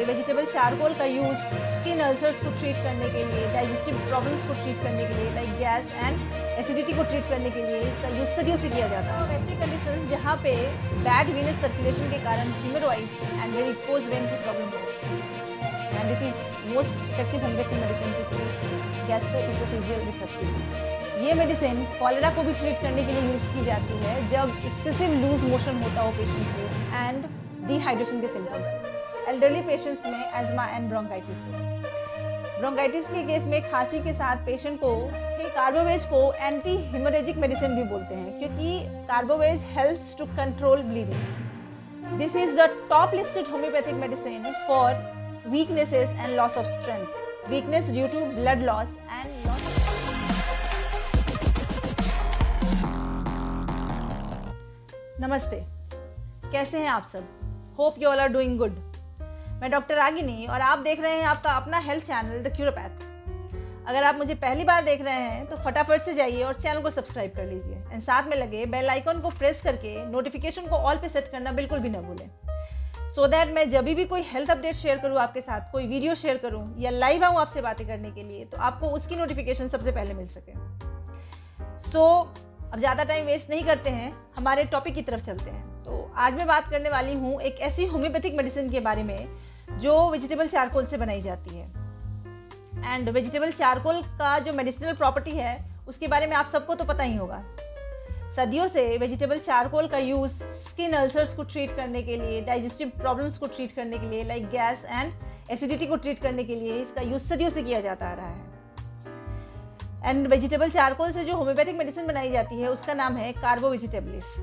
Vegetable charcoal का use skin ulcers को treat करने के लिए, डाइजेस्टिव प्रॉब्लम्स को ट्रीट करने के लिए, लाइक गैस एंड एसिडिटी को ट्रीट करने के लिए इसका यूज़ सदियों से किया जाता है। ऐसी कंडीशन जहाँ पे बैड वीनस सर्कुलेशन के कारण हेमोरॉइड्स एंड वेरिकोज वेन की प्रॉब्लम हो, and it is most effective homeopathic medicine to treat gastroesophageal reflux disease. ये मेडिसिन कॉलेरा को भी ट्रीट करने के लिए यूज़ की जाती है जब एक्सेसिव लूज मोशन होता हो पेशेंट को एंड डिहाइड्रेशन के सिम्टम्स हो। एल्डरली पेशेंट्स में एज्मा एंड ब्रोंकाइटिस हो। ब्रोंकाइटिस के केस में खांसी के साथ पेशेंट को कार्बोवेज को एंटी हेमोरेजिक मेडिसिन भी बोलते हैं क्योंकि carbo veg helps to control bleeding. This is the top listed homeopathic medicine for weaknesses and loss of strength, weakness due to blood loss and loss. नमस्ते, कैसे हैं आप सब? Hope you all are doing good. मैं doctor Ragini और आप देख रहे हैं आपका अपना हेल्थ चैनल द क्यूरोपैथ। अगर आप मुझे पहली बार देख रहे हैं तो फटाफट से जाइए और चैनल को सब्सक्राइब कर लीजिए एंड साथ में लगे बेल आइकन को प्रेस करके नोटिफिकेशन को ऑल पे सेट करना बिल्कुल भी ना भूलें, सो दैट मैं जब भी कोई हेल्थ अपडेट शेयर करूँ आपके साथ, कोई वीडियो शेयर करूँ या लाइव आऊँ आपसे बातें करने के लिए, तो आपको उसकी नोटिफिकेशन सबसे पहले मिल सके। अब ज़्यादा टाइम वेस्ट नहीं करते हैं, हमारे टॉपिक की तरफ चलते हैं। तो आज मैं बात करने वाली हूँ एक ऐसी होम्योपैथिक मेडिसिन के बारे में जो वेजिटेबल चारकोल से बनाई जाती है। एंड वेजिटेबल चारकोल का जो मेडिसिनल प्रॉपर्टी है उसके बारे में आप सबको तो पता ही होगा। सदियों से वेजिटेबल चारकोल का यूज़ स्किन अल्सर्स को ट्रीट करने के लिए, डाइजेस्टिव प्रॉब्लम्स को ट्रीट करने के लिए, लाइक गैस एंड एसिडिटी को ट्रीट करने के लिए इसका यूज़ सदियों से किया जाता आ रहा है। एंड वेजिटेबल चारकोल से जो होम्योपैथिक मेडिसिन बनाई जाती है उसका नाम है कार्बो वेजिटेबलिस,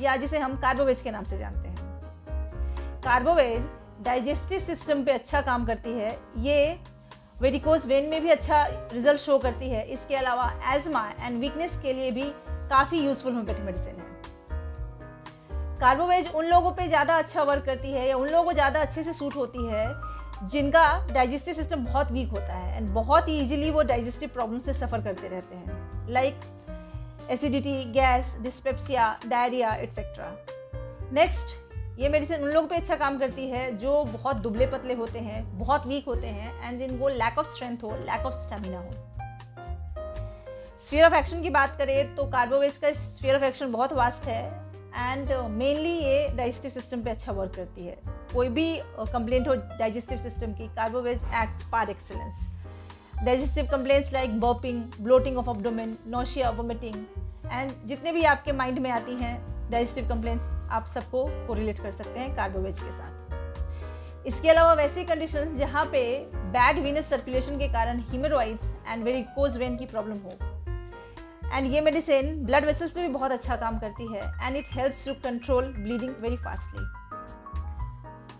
या जिसे हम कार्बोवेज के नाम से जानते हैं। कार्बोवेज डाइजेस्टिव सिस्टम पे अच्छा काम करती है, ये वेरिकोज वेन में भी अच्छा रिजल्ट शो करती है। इसके अलावा एज्मा एंड वीकनेस के लिए भी काफ़ी यूजफुल होम्योपैथिक मेडिसिन है। कार्बोवेज उन लोगों पे ज़्यादा अच्छा वर्क करती है या उन लोगों को ज़्यादा अच्छे से सूट होती है जिनका डाइजेस्टिव सिस्टम बहुत वीक होता है एंड बहुत ही ईजिली वो डाइजेस्टिव प्रॉब्लम से सफ़र करते रहते हैं, like acidity, gas, dyspepsia, diarrhoea etcetera. Next, ये मेडिसिन उन लोगों पे अच्छा काम करती है जो बहुत दुबले पतले होते हैं, बहुत वीक होते हैं एंड जिनको लैक ऑफ स्ट्रेंथ हो, लैक ऑफ स्टेमिना हो। स्फीयर ऑफ एक्शन की बात करें तो कार्बोवेज का स्फीयर ऑफ एक्शन बहुत वास्ट है एंड मेनली ये डाइजेस्टिव सिस्टम पे अच्छा वर्क करती है। कोई भी कंप्लेंट हो डाइजेस्टिव सिस्टम की, carbo veg acts par excellence. Digestive complaints like burping, bloating of abdomen, nausea, vomiting and जितने भी आपके माइंड में आती हैं डाइजेस्टिव कंप्लेंट्स, आप सबको कोरिलेट कर सकते हैं कार्बोवेज के साथ। इसके अलावा वैसी कंडीशंस जहाँ पे बैड वीनस सर्कुलेशन के कारण हेमोरॉइड्स एंड वेरिकोज वेन की प्रॉब्लम हो, एंड ये मेडिसिन ब्लड वेसल्स पे भी बहुत अच्छा काम करती है and it helps to control bleeding very fastly.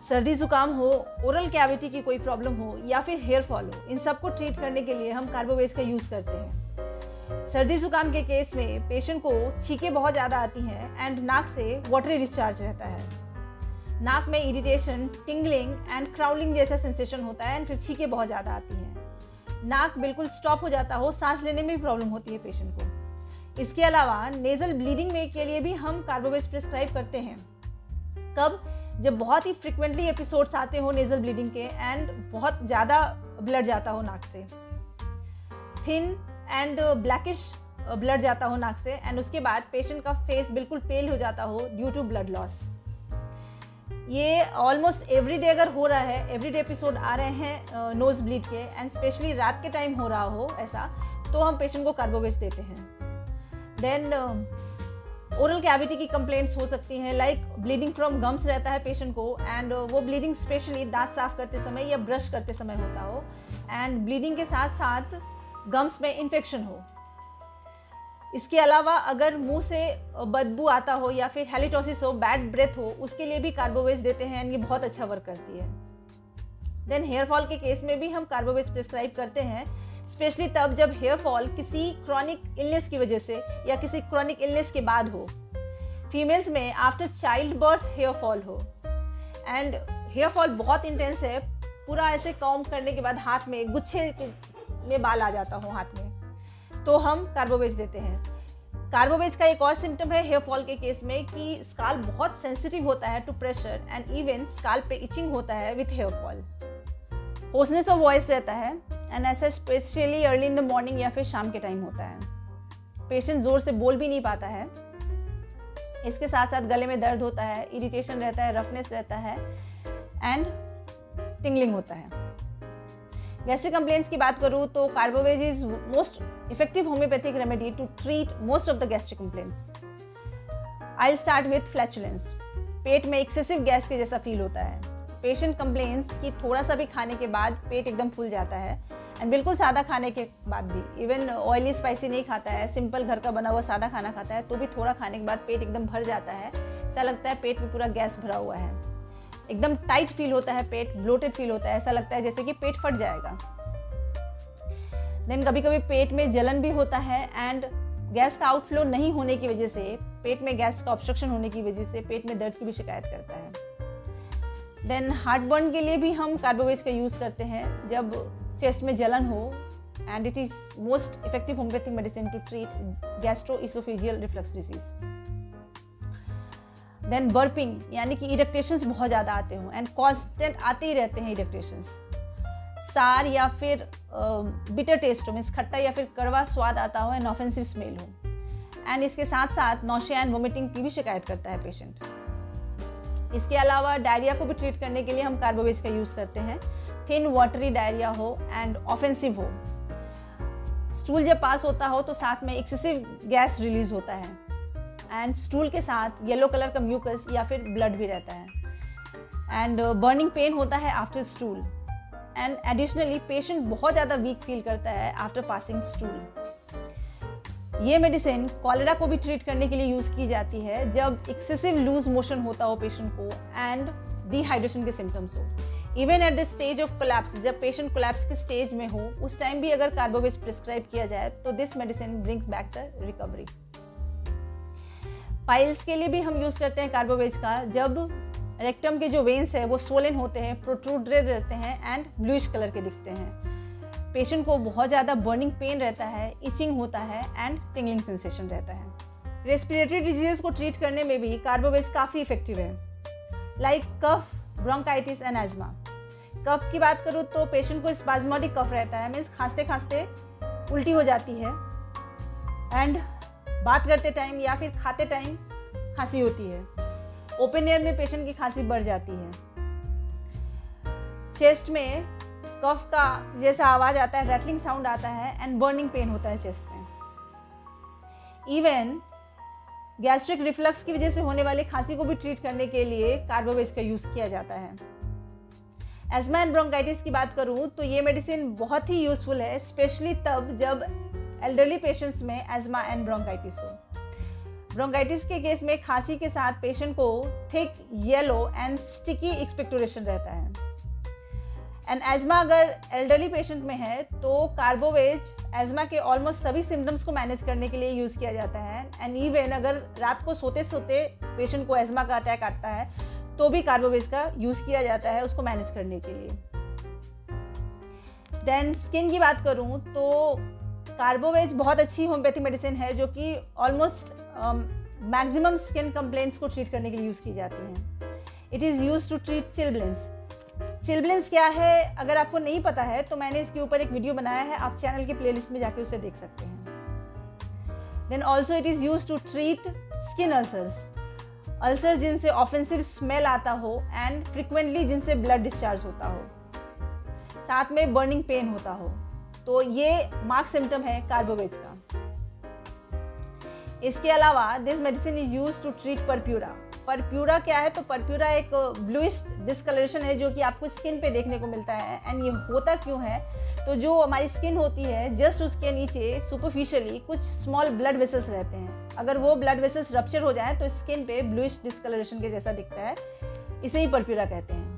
सर्दी जुकाम हो, ओरल कैविटी की कोई प्रॉब्लम हो या फिर हेयर फॉल हो, इन सबको ट्रीट करने के लिए हम कार्बोवेज का यूज़ करते हैं। सर्दी जुकाम के केस में पेशेंट को छींकें बहुत ज़्यादा आती हैं एंड नाक से वाटरी डिस्चार्ज रहता है। नाक में इरिटेशन, टिंगलिंग एंड क्राउलिंग जैसा सेंसेशन होता है एंड फिर छींकें बहुत ज़्यादा आती हैं। नाक बिल्कुल स्टॉप हो जाता हो, सांस लेने में भी प्रॉब्लम होती है पेशेंट को। इसके अलावा नेजल ब्लीडिंग में के लिए भी हम कार्बोवेज प्रिस्क्राइब करते हैं। कब? जब बहुत ही फ्रिक्वेंटली एपिसोड्स आते हो नेजल ब्लीडिंग के एंड बहुत ज़्यादा ब्लड जाता हो नाक से, थिन एंड ब्लैकिश ब्लड जाता हो नाक से एंड उसके बाद पेशेंट का फेस बिल्कुल पेल हो जाता हो ड्यू टू ब्लड लॉस। ये ऑलमोस्ट एवरीडे अगर हो रहा है, एवरीडे एपिसोड आ रहे हैं नोज ब्लीड के एंड स्पेशली रात के टाइम हो रहा हो ऐसा, तो हम पेशेंट को कार्बोवेज देते हैं। देन ओरल कैविटी की कंप्लेंट्स हो सकती हैं, लाइक ब्लीडिंग फ्रॉम गम्स रहता है पेशेंट को एंड वो ब्लीडिंग स्पेशली दांत साफ करते समय या ब्रश करते समय होता हो एंड ब्लीडिंग के साथ साथ गम्स में इन्फेक्शन हो। इसके अलावा अगर मुंह से बदबू आता हो या फिर हैलिटोसिस हो, बैड ब्रेथ हो, उसके लिए भी कार्बोवेज देते हैं एंड ये बहुत अच्छा वर्क करती है। देन हेयर फॉल के केस में भी हम कार्बोवेज प्रिस्क्राइब करते हैं, स्पेशली तब जब हेयर फॉल किसी क्रॉनिक इलनेस की वजह से या किसी क्रॉनिक इलनेस के बाद हो। फीमेल्स में after childbirth hair fall हो एंड हेयर फॉल बहुत इंटेंस है, पूरा ऐसे कॉम्ब करने के बाद हाथ में गुच्छे में बाल आ जाता हो हाथ में, तो हम कार्बोवेज देते हैं। कार्बोवेज का एक और सिम्टम है हेयर फॉल के केस में कि स्काल्प बहुत सेंसिटिव होता है to pressure and even scalp पे इचिंग होता है with hair fall. Hoarseness of voice रहता है एंड ऐसा specially early in the morning या फिर शाम के टाइम होता है। पेशेंट ज़ोर से बोल भी नहीं पाता है। इसके साथ साथ गले में दर्द होता है, इरिटेशन रहता है, रफनेस रहता है एंड टिंगलिंग होता है। गैस्ट्रिक कंप्लेंट्स की बात करूँ तो carbo veg is most effective homeopathic remedy to treat most of the gastric complaints. I start with flatulence. पेट में एक्सेसिव गैस के जैसा फील होता है। पेशेंट कंप्लेंट्स कि थोड़ा सा भी खाने के बाद पेट एकदम फूल जाता है एंड बिल्कुल सादा खाने के बाद भी, इवन ऑयली स्पाइसी नहीं खाता है, सिंपल घर का बना हुआ सादा खाना खाता है तो भी थोड़ा खाने के बाद पेट एकदम भर जाता है। ऐसा लगता है पेट में पूरा गैस भरा हुआ है, एकदम टाइट फील होता है, पेट ब्लोटेड फील होता है, ऐसा लगता है जैसे कि पेट फट जाएगा। देन कभी कभी पेट में जलन भी होता है एंड गैस का आउटफ्लो नहीं होने की वजह से, पेट में गैस का ऑब्स्ट्रक्शन होने की वजह से पेट में दर्द की भी शिकायत करता है। देन हार्ट बर्न के लिए भी हम कार्बोवेज का यूज़ करते हैं जब चेस्ट में जलन हो and it is most effective homeopathic medicine to treat gastroesophageal reflux disease. Then burping यानी कि इरेक्टेशंस बहुत ज़्यादा आते हों एंड कॉन्स्टेंट आते ही रहते हैं इरेक्टेशंस। सार या फिर बिटर टेस्ट हो, मीन्स खट्टा या फिर कड़वा स्वाद आता हो एंड ऑफेंसिव स्मेल हो एंड इसके साथ साथ नौशिया एंड वोमिटिंग की भी शिकायत करता है पेशेंट। इसके अलावा डायरिया को भी ट्रीट करने के लिए हम कार्बोवेज का यूज़ करते हैं। थिन वाटरी डायरिया हो एंड ऑफेंसिव हो, स्टूल जब पास होता हो तो साथ में एक्सेसिव गैस रिलीज होता है एंड स्टूल के साथ येलो कलर का म्यूकस या फिर ब्लड भी रहता है एंड बर्निंग पेन होता है after stool and additionally patient बहुत ज़्यादा वीक फील करता है आफ्टर पासिंग स्टूल। ये मेडिसिन कॉलेरा को भी ट्रीट करने के लिए यूज़ की जाती है जब एक्सेसिव लूज मोशन होता हो पेशेंट को एंड डिहाइड्रेशन के सिम्टम्स हो। Even at the stage of collapse, जब पेशेंट कोलैप्स के स्टेज में हो उस टाइम भी अगर कार्बोवेज प्रिस्क्राइब किया जाए तो this medicine brings back the recovery. Piles के लिए भी हम यूज़ करते हैं कार्बोवेज का जब रेक्टम के जो वेन्स है वो स्वोलन होते हैं, प्रोट्रूडेड रहते हैं एंड ब्लूइश कलर के दिखते हैं। पेशेंट को बहुत ज़्यादा बर्निंग पेन रहता है, इचिंग होता है एंड टिंगलिंग सेंसेशन रहता है। रेस्पिरेटरी डिजीज़ को ट्रीट करने में भी कार्बोवेज काफ़ी इफेक्टिव है, लाइक कफ, ब्रोंकाइटिस एंड एज्मा। कफ की बात करूँ तो पेशेंट को स्पाज्मोटिक कफ रहता है, मीन्स खांसते खांसते उल्टी हो जाती है एंड बात करते टाइम या फिर खाते टाइम खांसी होती है। ओपन एयर में पेशेंट की खांसी बढ़ जाती है। चेस्ट में कफ का जैसा आवाज़ आता है, रैटलिंग साउंड आता है एंड बर्निंग पेन होता है चेस्ट में। इवन गैस्ट्रिक रिफ्लक्स की वजह से होने वाली खांसी को भी ट्रीट करने के लिए कार्बोवेज का यूज़ किया जाता है। एज्मा एंड ब्रोंकाइटिस की बात करूं तो ये मेडिसिन बहुत ही यूज़फुल है, स्पेशली तब जब एल्डरली पेशेंट्स में एज्मा एंड ब्रोंकाइटिस हो। ब्रोंकाइटिस के केस में खांसी के साथ पेशेंट को thick, yellow and sticky expectoration रहता है एंड एज्मा अगर एल्डरली पेशेंट में है तो कार्बोवेज एज्मा के ऑलमोस्ट सभी सिम्टम्स को मैनेज करने के लिए यूज़ किया जाता है एंड इवन अगर रात को सोते सोते पेशेंट को एज्मा का अटैक आता है तो भी कार्बोवेज का यूज़ किया जाता है उसको मैनेज करने के लिए। देन स्किन की बात करूं तो कार्बोवेज बहुत अच्छी होम्योपैथिक मेडिसिन है जो कि ऑलमोस्ट मैक्सिमम स्किन कंप्लेंट्स को ट्रीट करने के लिए यूज़ की जाती है। It is use to treat chilblains. Chilblains क्या है अगर आपको नहीं पता है तो मैंने इसके ऊपर एक वीडियो बनाया है, आप चैनल की प्लेलिस्ट में जाके उसे देख सकते हैं। Then also it is use to treat skin ulcers, ulcer जिनसे ऑफेंसिव स्मेल आता हो एंड फ्रिक्वेंटली जिनसे ब्लड डिस्चार्ज होता हो, साथ में बर्निंग पेन होता हो, तो ये मार्क सिम्टम है कार्बोवेज का। इसके अलावा this medicine is use to treat purpura. Purpura क्या है तो परप्यूरा एक ब्लूइश डिस्कलरेशन है जो कि आपको स्किन पे देखने को मिलता है एंड ये होता क्यों है तो जो हमारी स्किन होती है जस्ट उसके नीचे सुपरफिशियली कुछ स्मॉल ब्लड वेसल्स रहते हैं, अगर वो ब्लड वेसल्स रप्चर हो जाए तो स्किन पे ब्लूइश डिस्कलरेशन के जैसा दिखता है, इसे ही परप्यूरा कहते हैं।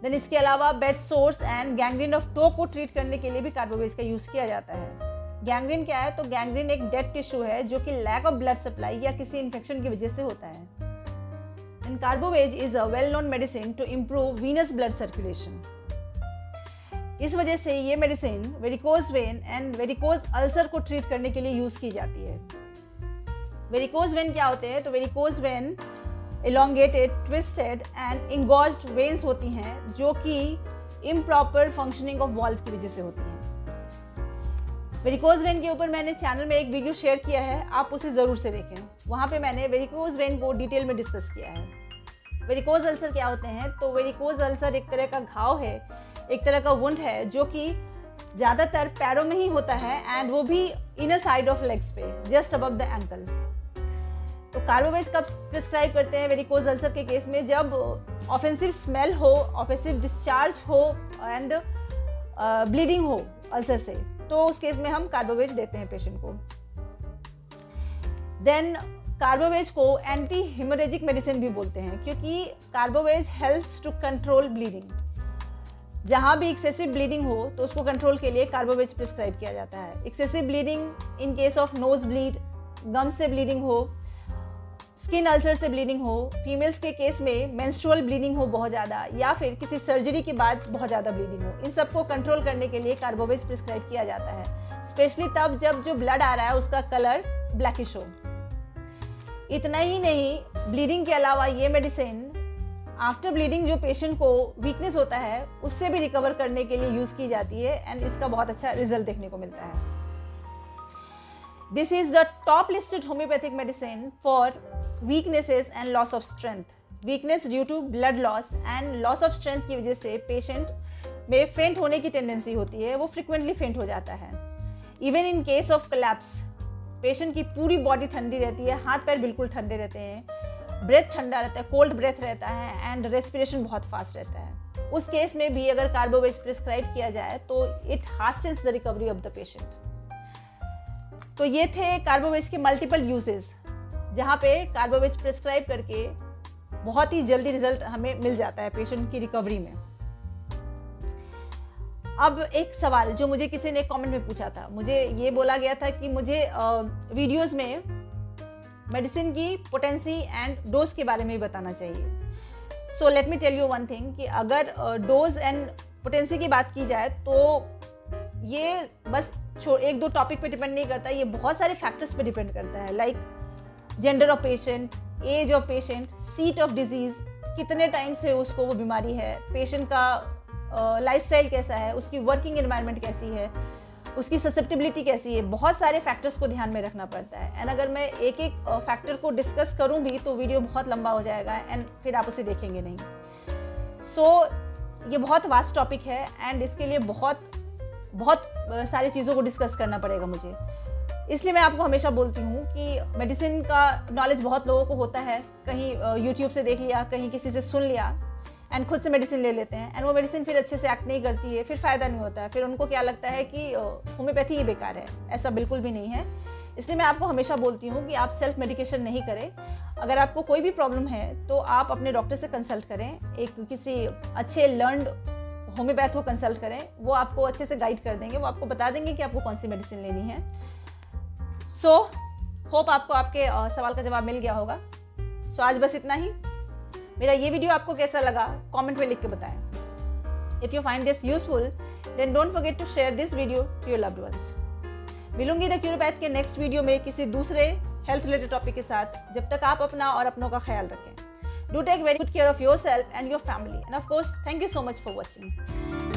देन इसके अलावा bed sores and gangrene of toe को ट्रीट करने के लिए भी कार्बोवेज का यूज़ किया जाता है। गैंग्रीन क्या है तो गैंग्रीन एक डेड टिश्यू है जो कि लैक ऑफ ब्लड सप्लाई या किसी इन्फेक्शन की वजह से होता है। And carbo veg is a well known medicine to improve venous blood circulation. इस वजह से ये medicine varicose vein and varicose ulcer को ट्रीट करने के लिए यूज़ की जाती है। वेरिकोज वेन क्या होते हैं तो varicose vein elongated, twisted and engorged veins होती हैं जो कि इम्प्रॉपर फंक्शनिंग ऑफ वाल्व की वजह से होती हैं। वेरिकोज वेन के ऊपर मैंने चैनल में एक वीडियो शेयर किया है, आप उसे ज़रूर से देखें। वहाँ पे मैंने वेरिकोज वेन को डिटेल में डिस्कस किया है। वेरिकोज अल्सर क्या होते हैं? तो वेरिकोज अल्सर एक तरह का घाव है, एक तरह का वुंड है जो कि ज़्यादातर पैरों में ही होता है एंड वो भी इनर साइड ऑफ लेग्स पे, जस्ट अबव द एंकल। तो कार्बोवेज कब प्रिस्क्राइब करते हैं वेरिकोज अल्सर के केस में? जब ऑफेंसिव स्मेल हो, ऑफेंसिव डिस्चार्ज हो एंड ब्लीडिंग हो अल्सर से, तो उस केस में हम कार्बोवेज देते हैं पेशेंट को। देन कार्बोवेज को एंटी हिमोरेजिक मेडिसिन भी बोलते हैं, क्योंकि carbo veg helps to control bleeding. जहाँ भी एक्सेसिव ब्लीडिंग हो तो उसको कंट्रोल के लिए कार्बोवेज प्रिस्क्राइब किया जाता है। Excessive bleeding in case of nose bleed, gum से ब्लीडिंग हो, स्किन अल्सर से ब्लीडिंग हो, फीमेल्स के केस में मेंस्ट्रुअल ब्लीडिंग हो बहुत ज़्यादा, या फिर किसी सर्जरी के बाद बहुत ज़्यादा ब्लीडिंग हो, इन सबको कंट्रोल करने के लिए कार्बोवेज प्रिस्क्राइब किया जाता है। स्पेशली तब जब जो ब्लड आ रहा है उसका कलर ब्लैकिश हो। इतना ही नहीं, ब्लीडिंग के अलावा ये मेडिसिन आफ्टर ब्लीडिंग जो पेशेंट को वीकनेस होता है उससे भी रिकवर करने के लिए यूज़ की जाती है एंड इसका बहुत अच्छा रिजल्ट देखने को मिलता है। This is the top listed homeopathic medicine for weaknesses and loss of strength. Weakness due to blood loss and loss of strength की वजह से पेशेंट में फेंट होने की टेंडेंसी होती है, वो फ्रिक्वेंटली फेंट हो जाता है। Even in case of collapse, patient की पूरी बॉडी ठंडी रहती है, हाथ पैर बिल्कुल ठंडे रहते हैं, ब्रेथ ठंडा रहता है, कोल्ड ब्रेथ रहता है एंड रेस्पिरेशन बहुत फास्ट रहता है। उस केस में भी अगर कार्बोवेज प्रिस्क्राइब किया जाए तो it hastens the recovery of the patient. तो ये थे कार्बोवेज के मल्टीपल यूजेस, जहाँ पे कार्बोवेज प्रिस्क्राइब करके बहुत ही जल्दी रिजल्ट हमें मिल जाता है पेशेंट की रिकवरी में। अब एक सवाल जो मुझे किसी ने कमेंट में पूछा था, मुझे ये बोला गया था कि मुझे वीडियोस में मेडिसिन की पोटेंसी एंड डोज के बारे में भी बताना चाहिए। So let me tell you one thing कि अगर डोज एंड पोटेंसी की बात की जाए तो ये बस एक दो टॉपिक पे डिपेंड नहीं करता, ये बहुत सारे फैक्टर्स पे डिपेंड करता है। Like gender of patient, age of patient, seat of disease, कितने टाइम से उसको वो बीमारी है, पेशेंट का लाइफस्टाइल कैसा है, उसकी वर्किंग एनवायरनमेंट कैसी है, उसकी ससेप्टिबिलिटी कैसी है, बहुत सारे फैक्टर्स को ध्यान में रखना पड़ता है। एंड अगर मैं एक एक फैक्टर को डिस्कस करूं भी तो वीडियो बहुत लंबा हो जाएगा एंड फिर आप उसे देखेंगे नहीं। सो ये बहुत वास्ट टॉपिक है एंड इसके लिए बहुत सारी चीज़ों को डिस्कस करना पड़ेगा मुझे। इसलिए मैं आपको हमेशा बोलती हूँ कि मेडिसिन का नॉलेज बहुत लोगों को होता है, कहीं यूट्यूब से देख लिया, कहीं किसी से सुन लिया एंड खुद से मेडिसिन ले लेते हैं एंड वो मेडिसिन फिर अच्छे से एक्ट नहीं करती है, फिर फ़ायदा नहीं होता है, फिर उनको क्या लगता है कि होम्योपैथी ही बेकार है। ऐसा बिल्कुल भी नहीं है। इसलिए मैं आपको हमेशा बोलती हूँ कि आप सेल्फ मेडिकेशन नहीं करें। अगर आपको कोई भी प्रॉब्लम है तो आप अपने डॉक्टर से कंसल्ट करें, एक किसी अच्छे लर्नड होम्योपैथ को कंसल्ट करें, वो आपको अच्छे से गाइड कर देंगे, वो आपको बता देंगे कि आपको कौन सी मेडिसिन लेनी है। सो होप आपको आपके सवाल का जवाब मिल गया होगा। सो आज बस इतना ही। मेरा ये वीडियो आपको कैसा लगा कमेंट में लिख के बताएं। If you find this useful then don't forget to share this video to your loved ones. मिलूंगी द क्यूरोपैथ के नेक्स्ट वीडियो में किसी दूसरे हेल्थ रिलेटेड टॉपिक के साथ। जब तक आप अपना और अपनों का ख्याल रखें। Do take very good care of yourself and your family and of course thank you so much for watching.